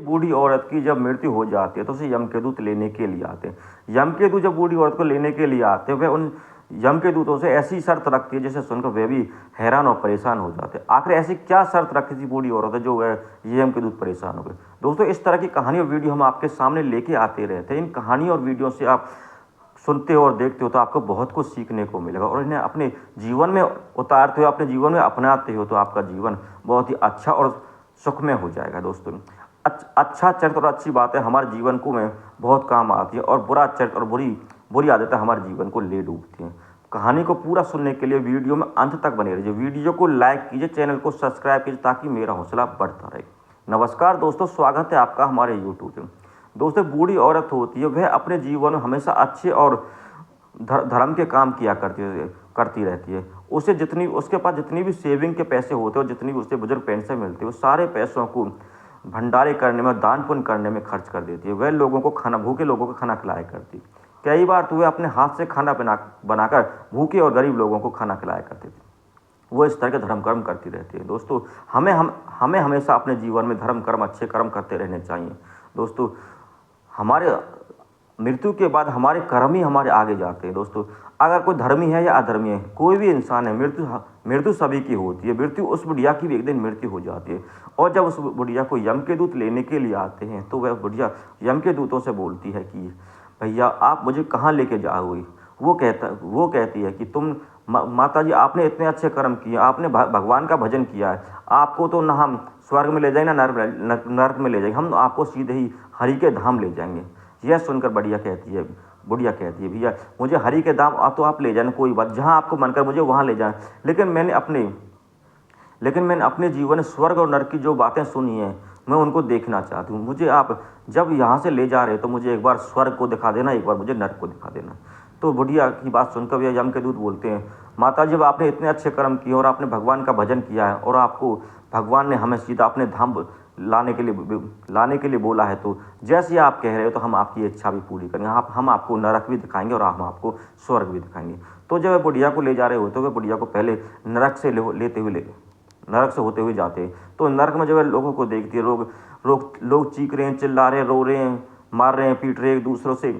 बूढ़ी औरत की जब मृत्यु हो जाती है तो उसे यमकेतुत लेने के लिए आते हैं। यमकेतु जब बूढ़ी औरत को लेने के लिए आते हैं, वह उन यमकेतुतों से ऐसी शर्त रखती है जिसे सुनकर वे भी हैरान और परेशान हो जाते हैं। आखिर ऐसी क्या शर्त रखी थी बूढ़ी औरत जो वह ये यमकेतुत परेशान हो गए। दोस्तों, इस तरह की कहानी और वीडियो हम आपके सामने लेके आते रहते हैं। इन कहानी और वीडियो से आप सुनते हो और देखते हो तो आपको बहुत कुछ सीखने को मिलेगा, और इन्हें अपने जीवन में उतारते हो, अपने जीवन में अपनाते हो तो आपका जीवन बहुत ही अच्छा और सुखमय हो जाएगा। दोस्तों, अच्छा चरित्र और अच्छी बातें हमारे जीवन को में बहुत काम आती है, और बुरा चरित्र और बुरी बुरी आदतें हमारे जीवन को ले डूबती हैं। कहानी को पूरा सुनने के लिए वीडियो में अंत तक बने रहिए। वीडियो को लाइक कीजिए, चैनल को सब्सक्राइब कीजिए ताकि मेरा हौसला बढ़ता रहे। नमस्कार दोस्तों, स्वागत है आपका हमारे यूट्यूब पे। दोस्तों, बूढ़ी औरत होती है, वह अपने जीवन में हमेशा अच्छे और धर्म के काम किया करती रहती है। उसके पास जितनी भी सेविंग के पैसे होते हैं और जितनी भी उसे बुजुर्ग पेंशन मिलती है, वो सारे पैसों को भंडारे करने में, दान पुण्य करने में खर्च कर देती है। वह लोगों को भूखे लोगों को खाना खिलाया करती है। कई बार तो वह अपने हाथ से खाना बनाकर भूखे और गरीब लोगों को खाना खिलाया करती थी। वो इस तरह के धर्म कर्म करती रहती है। दोस्तों, हमें हमेशा अपने जीवन में धर्म कर्म, अच्छे कर्म करते रहने चाहिए। दोस्तों, हमारे मृत्यु के बाद हमारे कर्म ही हमारे आगे जाते हैं। दोस्तों, अगर कोई धर्मी है या अधर्मी है, कोई भी इंसान है, मृत्यु सभी की होती है। मृत्यु उस बुढ़िया की भी एक दिन मृत्यु हो जाती है, और जब उस बुढ़िया को यम के दूत लेने के लिए आते हैं तो वह बुढ़िया यम के दूतों से बोलती है कि भैया आप मुझे कहाँ लेके जाओगे। वो कहती है कि तुम माता जी, आपने इतने अच्छे कर्म किए, आपने भगवान का भजन किया है, आपको तो ना हम स्वर्ग में ले जाएंगे ना नर्क में ले जाएंगे, हम आपको सीधे ही हरि के धाम ले जाएंगे। यह सुनकर बुढ़िया कहती है भैया मुझे हरि के धाम तो आप ले जाना, कोई बात, जहाँ आपको मन कर मुझे वहाँ ले जाए, लेकिन मैंने अपने जीवन में स्वर्ग और नरक की जो बातें सुनी हैं, मैं उनको देखना चाहती हूँ। मुझे आप जब यहाँ से ले जा रहे तो मुझे एक बार स्वर्ग को दिखा देना, एक बार मुझे नरक को दिखा देना। तो बुढ़िया की बात सुनकर भैया यम के दूत बोलते हैं, माता जी, जब आपने इतने अच्छे कर्म किए और आपने भगवान का भजन किया है और आपको भगवान ने हमें सीधा अपने धाम लाने के लिए बोला है, तो जैसे आप कह रहे हो तो हम आपकी इच्छा भी पूरी करेंगे। हम आपको नरक भी दिखाएंगे और हम आपको स्वर्ग भी दिखाएंगे। तो जब वे बुढ़िया को ले जा रहे होते, वे बुढ़िया को पहले नरक से होते हुए जाते हैं। तो नरक में जब वे लोगों को देखती है, लोग चीख रहे हैं, चिल्ला रहे हैं, रो रहे हैं, मार रहे हैं, पीट रहे हैं, एक दूसरों से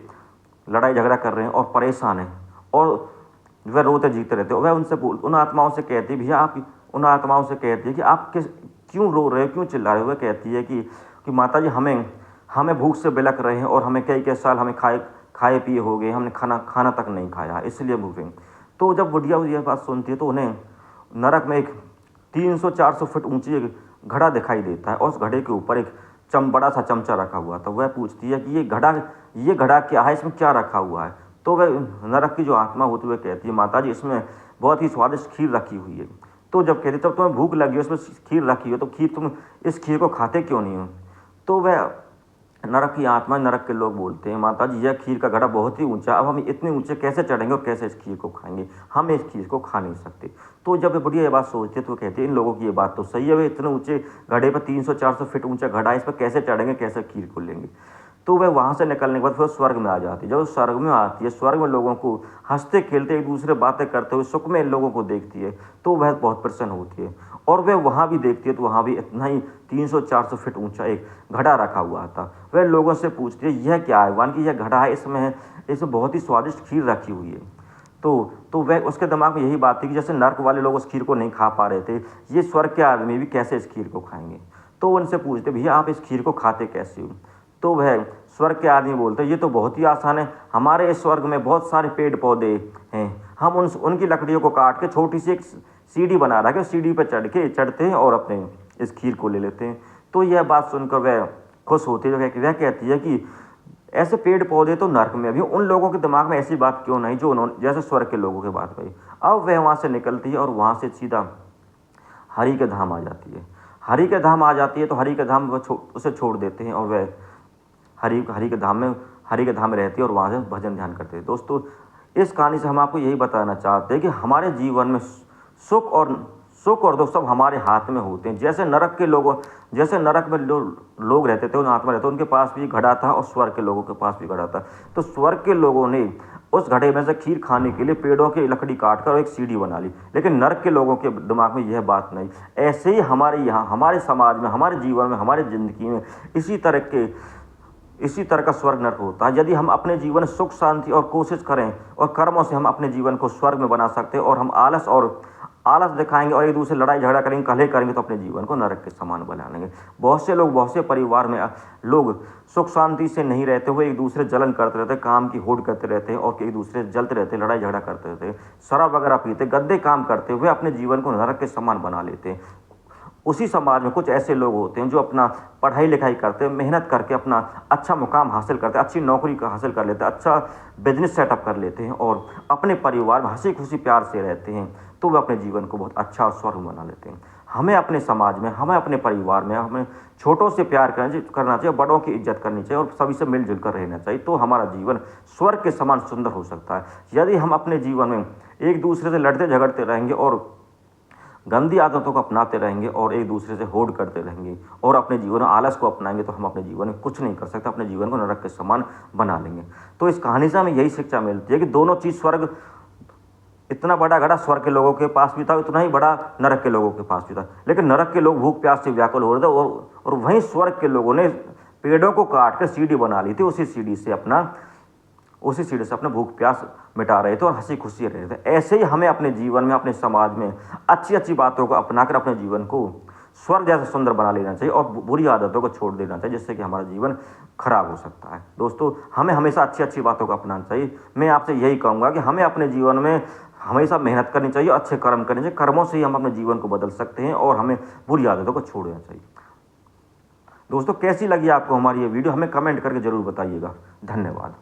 लड़ाई झगड़ा कर रहे हैं और परेशान हैं, और वह रोते जीते रहते हैं। वह उन आत्माओं से कहती है, भैया आप उन आत्माओं से कहती है कि आप क्यों रो रहे हो, क्यों चिल्ला रहे हो। वह कहती है कि माता जी, हमें भूख से बिलख रहे हैं और हमें कई साल हमें खाए पिए हो गए, हमने खाना तक नहीं खाया, इसलिए भूखे। तो जब बुढ़िया यह बात सुनती है तो उन्हें नरक में एक 300-400 फुट ऊंची एक घड़ा दिखाई देता है, और उस घड़े के ऊपर एक बड़ा सा चमचा रखा हुआ था। वह पूछती है कि ये घड़ा क्या है, इसमें क्या रखा हुआ है। तो वह नरक की जो आत्मा होती है वह कहती है, माता जी, इसमें बहुत ही स्वादिष्ट खीर रखी हुई है। तो जब कहती तब तुम्हें भूख लगी हो, इसमें खीर रखी हो, तो तुम इस खीर को खाते क्यों नहीं हो। तो वह नरक की आत्मा, नरक के लोग बोलते हैं, माता जी, यह खीर का घड़ा बहुत ही ऊंचा, अब हम इतने ऊंचे कैसे चढ़ेंगे और कैसे इस खीर को खाएंगे, हम इस खीर को खा नहीं सकते। तो जब बुढ़िया ये बात सोचती है तो कहते हैं, इन लोगों की ये बात तो सही है, वे इतने ऊंचे घड़े पर 300-400 फीट ऊंचा घड़ा है, इस पर कैसे चढ़ेंगे, कैसे खीर को लेंगे। तो वह वहाँ से निकलने के बाद फिर स्वर्ग में आ जाती है। जब स्वर्ग में आती है, स्वर्ग में लोगों को हंसते खेलते, एक दूसरे बातें करते हुए सुख में इन लोगों को देखती है, तो वह बहुत प्रसन्न होती है। और वह वहाँ भी देखती है तो वहाँ भी इतना ही 300-400 फीट ऊंचा एक घड़ा रखा हुआ था। वह लोगों से पूछती है, यह क्या है। वन की यह घड़ा है, इसमें बहुत ही स्वादिष्ट खीर रखी हुई है। तो वह, उसके दिमाग में यही बात थी कि जैसे नर्क वाले लोग उस खीर को नहीं खा पा रहे थे, ये स्वर्ग के आदमी भी कैसे इस खीर को खाएंगे। तो उनसे पूछते, भैया आप इस खीर को खाते कैसे हो। तो वह स्वर्ग के आदमी बोलते, ये तो बहुत ही आसान है, हमारे इस स्वर्ग में बहुत सारे पेड़ पौधे हैं, हम उनकी लकड़ियों को काट के छोटी सी एक सीढ़ी बना रखा है, सीढ़ी पर चढ़ते हैं और अपने इस खीर को ले लेते हैं। तो यह बात सुनकर वह खुश होती है। वह कहती है कि ऐसे पेड़ पौधे तो नर्क में भी, उन लोगों के दिमाग में ऐसी बात क्यों नहीं जो उन्होंने जैसे स्वर्ग के लोगों की बात कही। अब वह वहाँ से निकलती है और वहाँ से सीधा हरि के धाम आ जाती है। हरि के धाम आ जाती है तो हरि के धाम उसे छोड़ देते हैं, और वह हरि के धाम में रहती है और वहाँ से भजन ध्यान करते हैं। दोस्तों, इस कहानी से हम आपको यही बताना चाहते हैं कि हमारे जीवन में सुख और दुख सब हमारे हाथ में होते हैं। जैसे नरक में लोग रहते थे, उन आत्मा रहते, उनके पास भी घड़ा था और स्वर्ग के लोगों के पास भी घड़ा था। तो स्वर्ग के लोगों ने उस घड़े में से खीर खाने के लिए पेड़ों की लकड़ी काट कर एक सीढ़ी बना ली। लेकिन नरक के लोगों के दिमाग में यह बात नहीं। ऐसे ही हमारे यहाँ, हमारे समाज में, हमारे जीवन में, हमारी ज़िंदगी में इसी तरह का स्वर्ग नरक होता है। यदि हम अपने जीवन सुख शांति और कोशिश करें और कर्मों से हम अपने जीवन को स्वर्ग में बना सकते हैं, और हम आलस दिखाएंगे और एक दूसरे लड़ाई झगड़ा करेंगे, कलह करेंगे, तो अपने जीवन को नरक के समान बना लेंगे। बहुत से लोग, बहुत से परिवार में लोग सुख शांति से नहीं रहते हुए एक दूसरे जलन करते रहते हैं, काम की होड़ करते रहते हैं और एक दूसरे से जलते रहते हैं, लड़ाई झगड़ा करते रहते हैं, शराब वगैरह पीते, गंदे काम करते हुए अपने जीवन को नरक के समान बना लेते हैं। उसी समाज में कुछ ऐसे लोग होते हैं जो अपना पढ़ाई लिखाई करते हैं, मेहनत करके अपना अच्छा मुकाम हासिल करते हैं, अच्छी नौकरी हासिल कर लेते हैं, अच्छा बिजनेस सेटअप कर लेते हैं और अपने परिवार में हंसी खुशी प्यार से रहते हैं, तो वे अपने जीवन को बहुत अच्छा और स्वर्ग बना लेते हैं। हमें अपने समाज में, हमें अपने परिवार में, हमें छोटों से प्यार करना चाहिए, बड़ों की इज्जत करनी चाहिए और सभी से मिलजुल कर रहना चाहिए, तो हमारा जीवन स्वर्ग के समान सुंदर हो सकता है। यदि हम अपने जीवन में एक दूसरे से लड़ते झगड़ते रहेंगे और गंदी आदतों को अपनाते रहेंगे और एक दूसरे से होड़ करते रहेंगे और अपने जीवन में आलस को अपनाएंगे, तो हम अपने जीवन में कुछ नहीं कर सकते, अपने जीवन को नरक के समान बना लेंगे। तो इस कहानी से हमें यही शिक्षा मिलती है कि दोनों चीज़, स्वर्ग, इतना बड़ा घड़ा स्वर्ग के लोगों के पास भी था, उतना ही बड़ा नरक के लोगों के पास भी था। लेकिन नरक के लोग भूख प्यास से व्याकुल हो रहे थे और वहीं स्वर्ग के लोगों ने पेड़ों को काट कर सीढ़ी बना ली थी, उसी सीढ़ी से अपना भूख प्यास मिटा रहे थे और हंसी खुशी रहे थे। ऐसे ही हमें अपने जीवन में, अपने समाज में अच्छी अच्छी बातों को अपनाकर अपने जीवन को स्वर्ग जैसा सुंदर बना लेना चाहिए और बुरी आदतों को छोड़ देना चाहिए, जिससे कि हमारा जीवन खराब हो सकता है। दोस्तों, हमें हमेशा अच्छी अच्छी बातों को अपनाना चाहिए। मैं आपसे यही कहूँगा कि हमें अपने जीवन में हमेशा मेहनत करनी चाहिए, अच्छे कर्म करने चाहिए। कर्मों से ही हम अपने जीवन को बदल सकते हैं और हमें बुरी आदतों को छोड़ देना चाहिए। दोस्तों, कैसी लगी आपको हमारी ये वीडियो, हमें कमेंट करके जरूर बताइएगा। धन्यवाद।